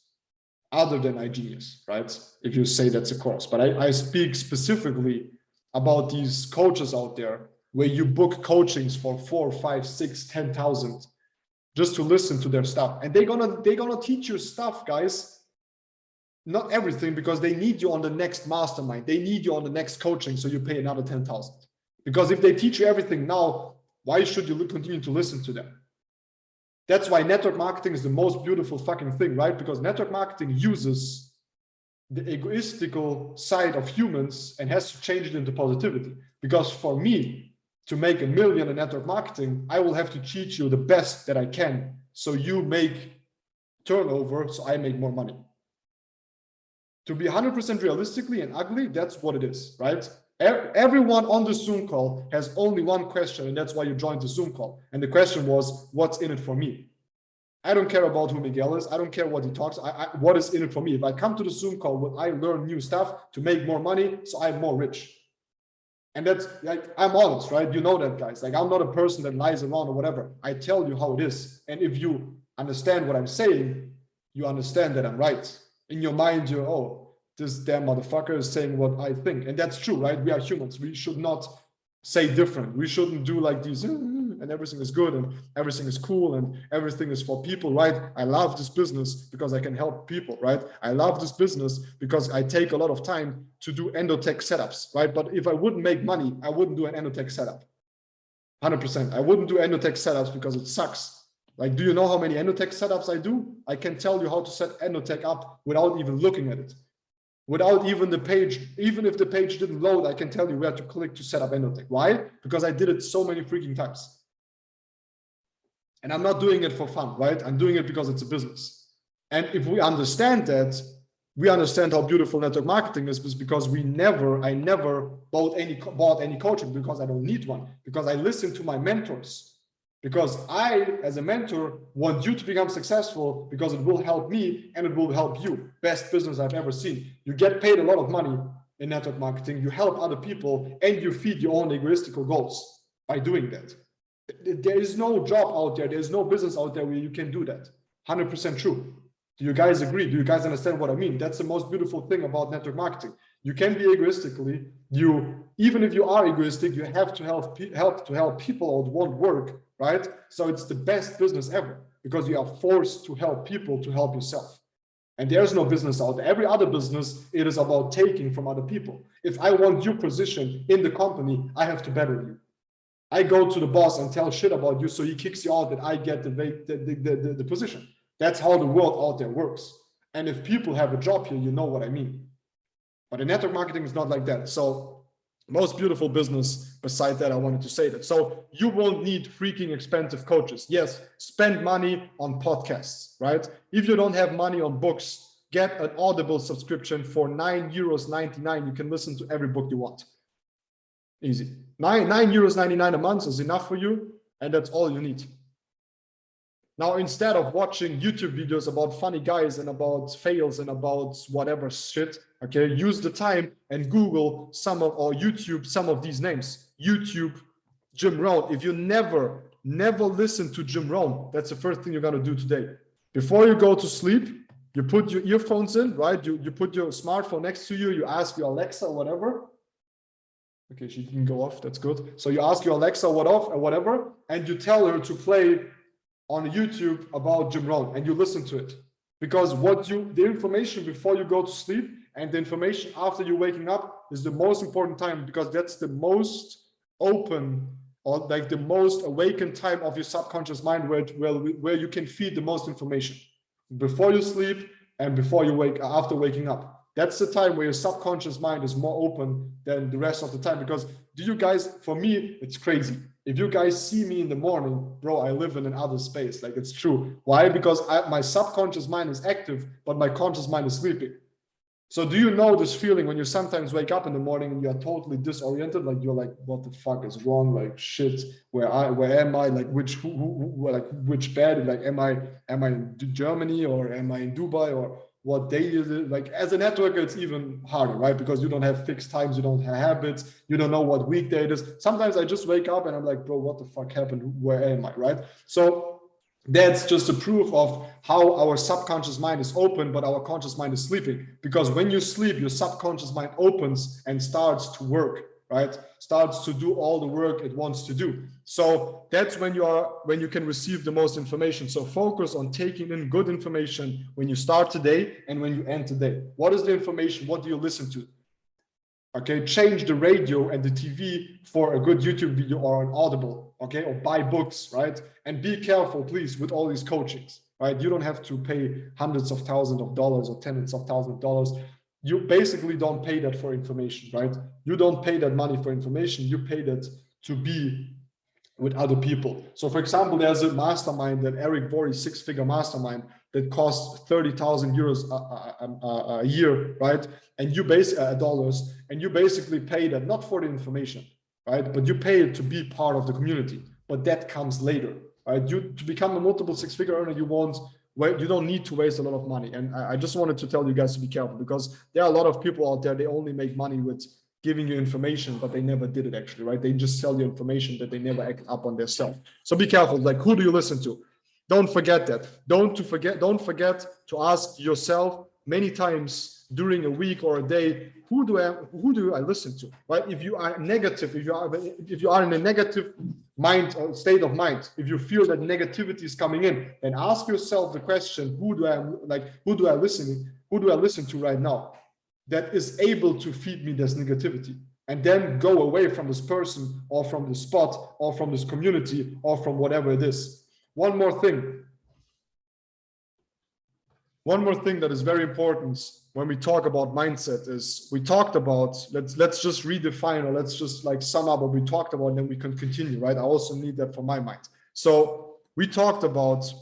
other than iGenius, right? If you say that's a course. But I speak specifically about these coaches out there where you book coachings for 4, 5, 6, 10,000 just to listen to their stuff. And they're gonna teach you stuff, guys. Not everything, because they need you on the next mastermind. They need you on the next coaching, so you pay another 10,000. Because if they teach you everything now, why should you continue to listen to them? That's why network marketing is the most beautiful fucking thing, right? Because network marketing uses the egoistical side of humans and has to change it into positivity. Because for me, to make $1 million in network marketing, I will have to teach you the best that I can, so you make turnover, so I make more money. To be 100% realistically and ugly, that's what it is, right? Everyone on the Zoom call has only one question, and that's why you joined the Zoom call. And the question was, what's in it for me? I don't care about who Miguel is. I don't care what he talks. What is in it for me? If I come to the Zoom call, will I learn new stuff to make more money so I'm more rich? And that's like, I'm honest, right? You know that, guys. Like, I'm not a person that lies around or whatever. I tell you how it is. And if you understand what I'm saying, you understand that I'm right. In your mind, you're, oh, this damn motherfucker is saying what I think. And that's true, right? We are humans. We should not say different. We shouldn't do like these, and everything is good and everything is cool and everything is for people, right? I love this business because I can help people, right? I love this business because I take a lot of time to do endotech setups, right? But if I wouldn't make money, I wouldn't do an endotech setup. 100%. I wouldn't do endotech setups because it sucks. Like, do you know how many endotech setups I do? I can tell you how to set endotech up without even looking at it. Without even the page, even if the page didn't load, I can tell you where to click to set up endotech. Why? Because I did it so many freaking times. And I'm not doing it for fun, right? I'm doing it because it's a business. And if we understand that, we understand how beautiful network marketing is, because I never bought any coaching because I don't need one, because I listen to my mentors. Because I, as a mentor, want you to become successful because it will help me and it will help you. Best business I've ever seen. You get paid a lot of money in network marketing, you help other people, and you feed your own egoistical goals by doing that. There is no job out there, there's no business out there where you can do that. 100% true. Do you guys agree? Do you guys understand what I mean? That's the most beautiful thing about network marketing. You can be egoistically, even if you are egoistic, you have to help people or it won't work, right? So it's the best business ever because you are forced to help people to help yourself. And there's no business out there. Every other business, it is about taking from other people. If I want your position in the company, I have to better you. I go to the boss and tell shit about you, so he kicks you out that I get the position. That's how the world out there works. And if people have a job here, you know what I mean. But in network marketing, it's not like that. So most beautiful business, beside that, I wanted to say that. So you won't need freaking expensive coaches. Yes, spend money on podcasts, right? If you don't have money on books, get an Audible subscription for €9.99. You can listen to every book you want. Easy. €9.99 a month is enough for you, and that's all you need. Now, instead of watching YouTube videos about funny guys and about fails and about whatever shit, okay, use the time and Google or YouTube some of these names. YouTube, Jim Rohn. If you never listen to Jim Rohn, that's the first thing you're gonna do today. Before you go to sleep, you put your earphones in, right? You put your smartphone next to you, you ask your Alexa or whatever. Okay, she didn't go off, that's good. So you ask your Alexa whatever, and you tell her to play on YouTube about Jim Rohn, and you listen to it. Because the information before you go to sleep and the information after you're waking up is the most important time, because that's the most open or like the most awakened time of your subconscious mind where you can feed the most information. Before you sleep and after waking up. That's the time where your subconscious mind is more open than the rest of the time. Because for me, it's crazy. If you guys see me in the morning, bro, I live in another space. Like, it's true. Why? Because my subconscious mind is active, but my conscious mind is sleeping. So do you know this feeling when you sometimes wake up in the morning and you are totally disoriented? Like, you're like, what the fuck is wrong? Like, shit, where am I? Like, which bed? Like, am I in Germany or am I in Dubai, or what day is it? Like, as a networker, it's even harder, right? Because you don't have fixed times, you don't have habits, you don't know what weekday it is. Sometimes I just wake up and I'm like, bro, what the fuck happened? Where am I, right? So that's just a proof of how our subconscious mind is open, but our conscious mind is sleeping. Because when you sleep, your subconscious mind opens and starts to work, right? Starts to do all the work it wants to do. So that's when you can receive the most information. So focus on taking in good information when you start today and when you end today. What is the information? What do you listen to? Okay, change the radio and the TV for a good YouTube video or an Audible, okay, or buy books, right? And be careful, please, with all these coachings, right? You don't have to pay hundreds of thousands of dollars or tens of thousands of dollars. You basically don't pay that for information, right? You don't pay that money for information. You pay that to be with other people. So for example, there's a mastermind that Eric Worre, 6-figure mastermind, that costs 30,000 euros a year, right? And you dollars, and you basically pay that not for the information, right? But you pay it to be part of the community. But that comes later, right? To become a multiple six-figure earner, you don't need to waste a lot of money. And I just wanted to tell you guys to be careful, because there are a lot of people out there, they only make money with giving you information, but they never did it actually, right? They just sell you information that they never act up on themselves. So be careful, like, who do you listen to? Don't forget that. Don't forget to ask yourself many times during a week or a day, who do I listen to, right? If you are negative, if you are in a negative mind or state of mind, if you feel that negativity is coming in, then ask yourself the question, who do I listen to right now that is able to feed me this negativity? And then go away from this person or from this spot or from this community or from whatever it is. One more thing that is very important when we talk about mindset is, we talked about, let's just redefine, or let's just like sum up what we talked about, and then we can continue, right? I also need that for my mind. So we talked about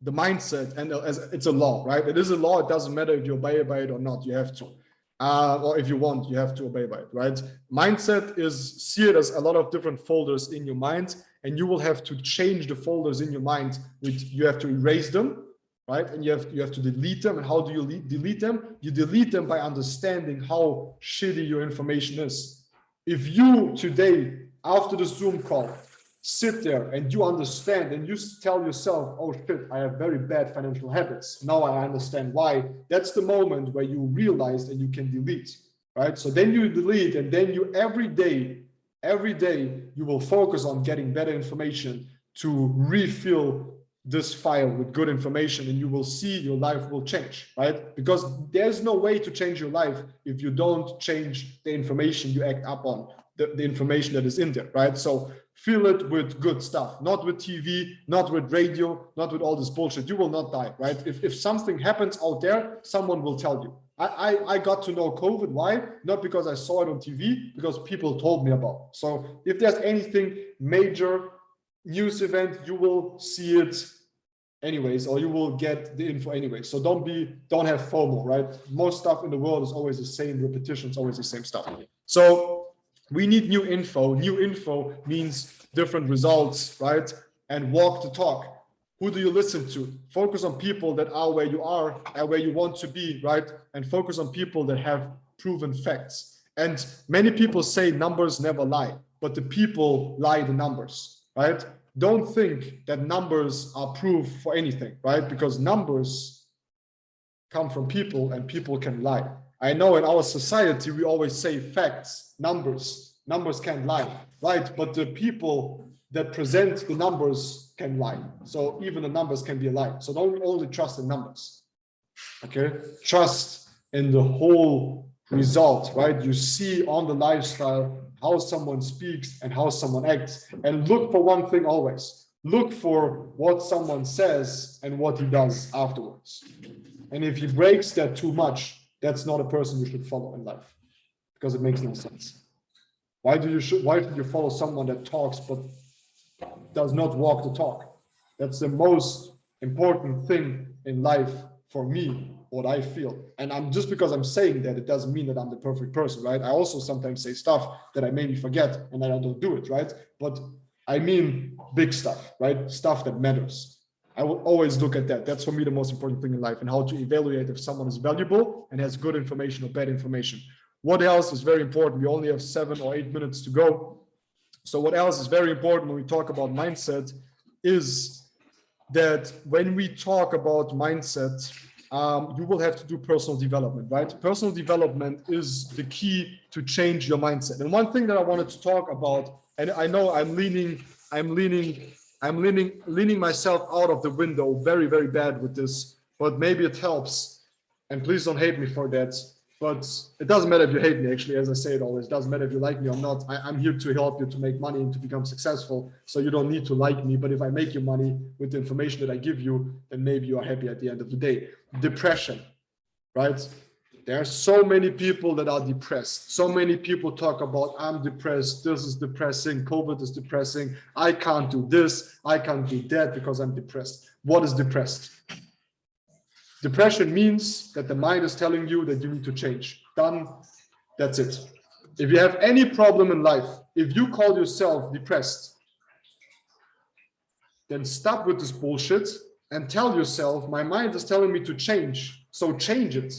the mindset, and as it's a law, right? It is a law. It doesn't matter if you obey by it or not. You have to, or if you want, you have to obey by it, right? Mindset is, see it as a lot of different folders in your mind, and you will have to change the folders in your mind. You have to erase them, right? And you have to delete them. And how do you delete them? You delete them by understanding how shitty your information is. If you today, after the Zoom call, sit there and you understand and you tell yourself, oh shit, I have very bad financial habits. Now I understand why. That's the moment where you realize that you can delete, right? So then you delete, and then you every day you will focus on getting better information to refill this file with good information, and you will see your life will change, right? Because there's no way to change your life if you don't change the information you act up on, the information that is in there, right? So fill it with good stuff, not with TV, not with radio, not with all this bullshit. You will not die, right? If something happens out there, someone will tell you. I got to know COVID. Why? Not because I saw it on TV, because people told me about it. So if there's anything major news event, you will see it anyways, or you will get the info anyway. So don't have FOMO, right? Most stuff in the world is always the same, repetition is always the same stuff. So we need new info. New info means different results, right? And walk the talk. Who do you listen to? Focus on people that are where you are and where you want to be, right? And focus on people that have proven facts. And many people say numbers never lie, but the people lie the numbers, right? Don't think that numbers are proof for anything, right? Because numbers come from people, and people can lie. I know in our society, we always say facts, numbers can't lie, right? But the people that present the numbers can lie. So even the numbers can be a lie. So don't only trust the numbers, okay? Trust in the whole result, right? You see on the lifestyle how someone speaks and how someone acts. And look for one thing always. Look for what someone says and what he does afterwards. And if he breaks that too much, that's not a person you should follow in life, because it makes no sense. Why should you follow someone that talks but does not walk the talk? That's the most important thing in life for me, what I feel. And just because I'm saying that, it doesn't mean that I'm the perfect person, right? I also sometimes say stuff that I maybe forget and then I don't do it, right? But I mean big stuff, right? Stuff that matters. I will always look at that. That's for me the most important thing in life, and how to evaluate if someone is valuable and has good information or bad information. What else is very important? We only have 7 or 8 minutes to go. So what else is very important when we talk about mindset is that when we talk about mindset, you will have to do personal development, right? Personal development is the key to change your mindset. And one thing that I wanted to talk about, and I know I'm leaning myself out of the window very, very bad with this, but maybe it helps. And please don't hate me for that. But it doesn't matter if you hate me, actually, as I say it always. It doesn't matter if you like me or not. I'm here to help you to make money and to become successful. So you don't need to like me. But if I make you money with the information that I give you, then maybe you are happy at the end of the day. Depression, right? There are so many people that are depressed. So many people talk about, I'm depressed. This is depressing. COVID is depressing. I can't do this. I can't do that because I'm depressed. What is depressed? Depression means that the mind is telling you that you need to change. Done. That's it. If you have any problem in life, if you call yourself depressed, then stop with this bullshit and tell yourself, my mind is telling me to change, so change it.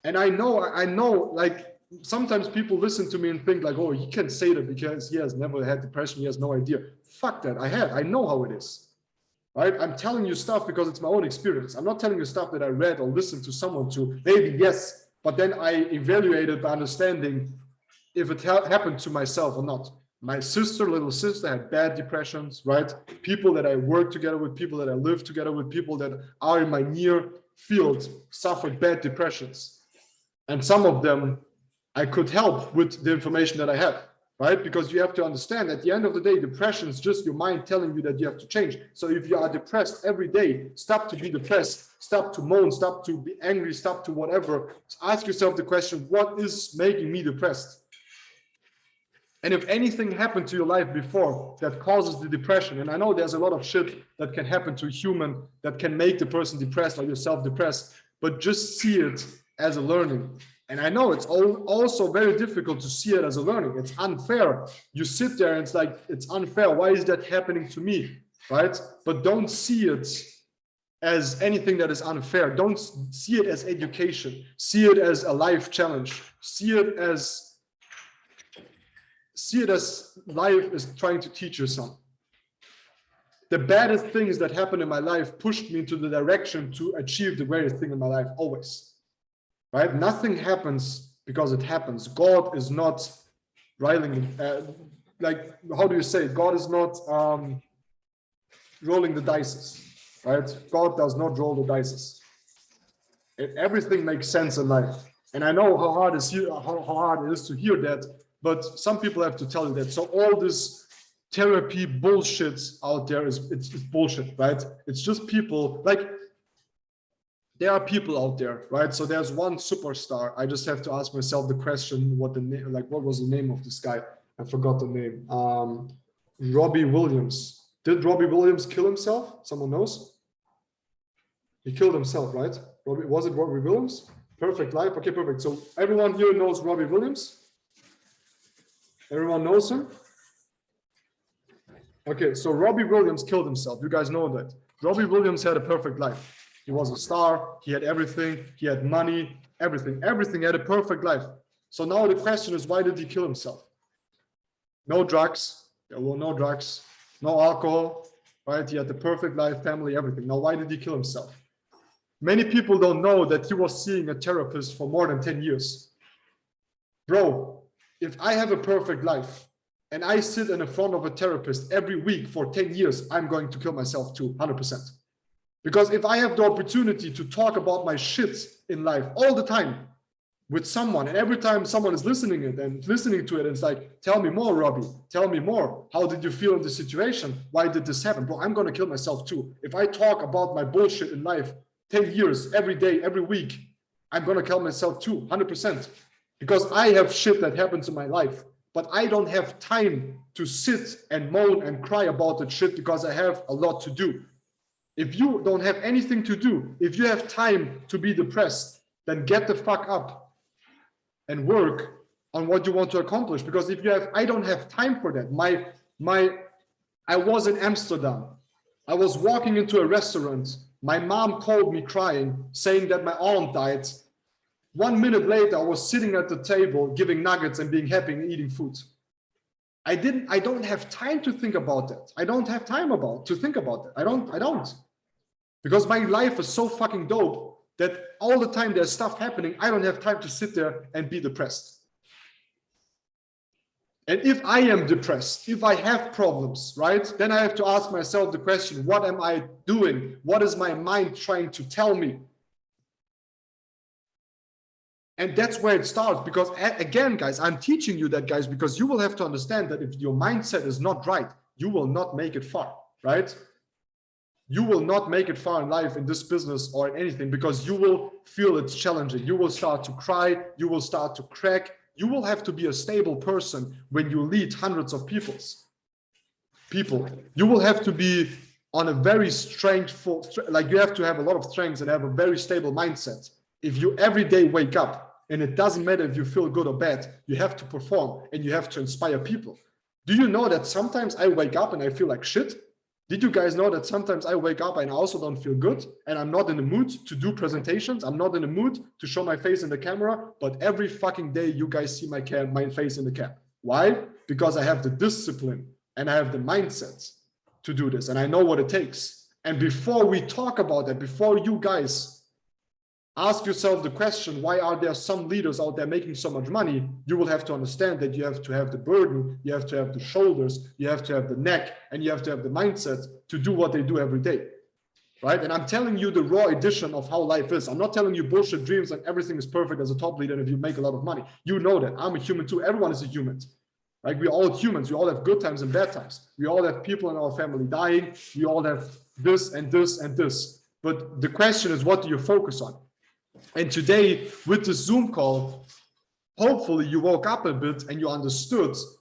And I know, like sometimes people listen to me and think like, oh, he can say that because he has never had depression, he has no idea. Fuck that, I know how it is. Right? I'm telling you stuff because it's my own experience. I'm not telling you stuff that I read or listened to someone to. Maybe yes, but then I evaluated by understanding if it happened to myself or not. My little sister had bad depressions, right? People that I work together with, people that I live together with, people that are in my near field suffered bad depressions. And some of them I could help with the information that I have. Right? Because you have to understand at the end of the day, depression is just your mind telling you that you have to change. So if you are depressed every day, stop to be depressed, stop to moan, stop to be angry, stop to whatever. Ask yourself the question, what is making me depressed? And if anything happened to your life before that causes the depression, and I know there's a lot of shit that can happen to a human that can make the person depressed or yourself depressed, but just see it as a learning. And I know it's also very difficult to see it as a learning. It's unfair. You sit there and it's like, it's unfair. Why is that happening to me? Right? But don't see it as anything that is unfair. Don't see it as education. See it as a life challenge. See it as life is trying to teach you something. The baddest things that happened in my life pushed me into the direction to achieve the greatest thing in my life, always. Right? Nothing happens because it happens. God is not rolling, like, how do you say it? God is not rolling the dice, right? God does not roll the dice. Everything makes sense in life. And I know how hard it is to hear that, but some people have to tell you that. So all this therapy bullshit out there it's bullshit, right? It's just people, like, there are people out there, right? So there's one superstar. I just have to ask myself the question, what was the name of this guy? I forgot the name. Robbie Williams. Did Robbie Williams kill himself? Someone knows? He killed himself, right? Was it Robbie Williams? Perfect Life. Okay, perfect. So everyone here knows Robbie Williams? Everyone knows him? Okay, so Robbie Williams killed himself. You guys know that. Robbie Williams had a perfect life. He was a star, he had everything, he had money, everything, he had a perfect life. So now the question is, why did he kill himself? No drugs, there were no drugs, no alcohol, right? He had the perfect life, family, everything. Now, why did he kill himself? Many people don't know that he was seeing a therapist for more than 10 years. Bro, if I have a perfect life and I sit in the front of a therapist every week for 10 years, I'm going to kill myself too, 100%. Because if I have the opportunity to talk about my shit in life all the time with someone, and every time someone is listening to it, and it's like, tell me more, Robbie, tell me more. How did you feel in this situation? Why did this happen? Bro, I'm going to kill myself too. If I talk about my bullshit in life 10 years, every day, every week, I'm going to kill myself too, 100%. Because I have shit that happens in my life, but I don't have time to sit and moan and cry about that shit because I have a lot to do. If you don't have anything to do, if you have time to be depressed, then get the fuck up and work on what you want to accomplish. Because if you have, I don't have time for that. I was in Amsterdam. I was walking into a restaurant. My mom called me crying, saying that my aunt died. 1 minute later, I was sitting at the table, giving nuggets and being happy and eating food. I don't have time to think about that. I don't have time to think about that. I don't. Because my life is so fucking dope that all the time there's stuff happening, I don't have time to sit there and be depressed. And if I am depressed, if I have problems, right, then I have to ask myself the question, what am I doing? What is my mind trying to tell me? And that's where it starts. Because again, guys, I'm teaching you that, guys, because you will have to understand that if your mindset is not right, you will not make it far, right? You will not make it far in life, in this business or in anything, because you will feel it's challenging. You will start to cry. You will start to crack. You will have to be a stable person when you lead hundreds of peoples. people. You will have to be on a very strengthful, like you have to have a lot of strengths and have a very stable mindset. If you every day wake up, and it doesn't matter if you feel good or bad, you have to perform and you have to inspire people. Do you know that sometimes I wake up and I feel like shit? Did you guys know that sometimes I wake up and I also don't feel good and I'm not in the mood to do presentations? I'm not in the mood to show my face in the camera, but every fucking day you guys see my face in the cam. Why? Because I have the discipline and I have the mindset to do this and I know what it takes. And before we talk about that, before you guys ask yourself the question, why are there some leaders out there making so much money? You will have to understand that you have to have the burden, you have to have the shoulders, you have to have the neck, and you have to have the mindset to do what they do every day, right? And I'm telling you the raw edition of how life is. I'm not telling you bullshit dreams and everything is perfect as a top leader and if you make a lot of money. You know that. I'm a human too. Everyone is a human. Like we're all humans. We all have good times and bad times. We all have people in our family dying. We all have this and this and this. But the question is, what do you focus on? And today with the Zoom call, hopefully you woke up a bit and you understood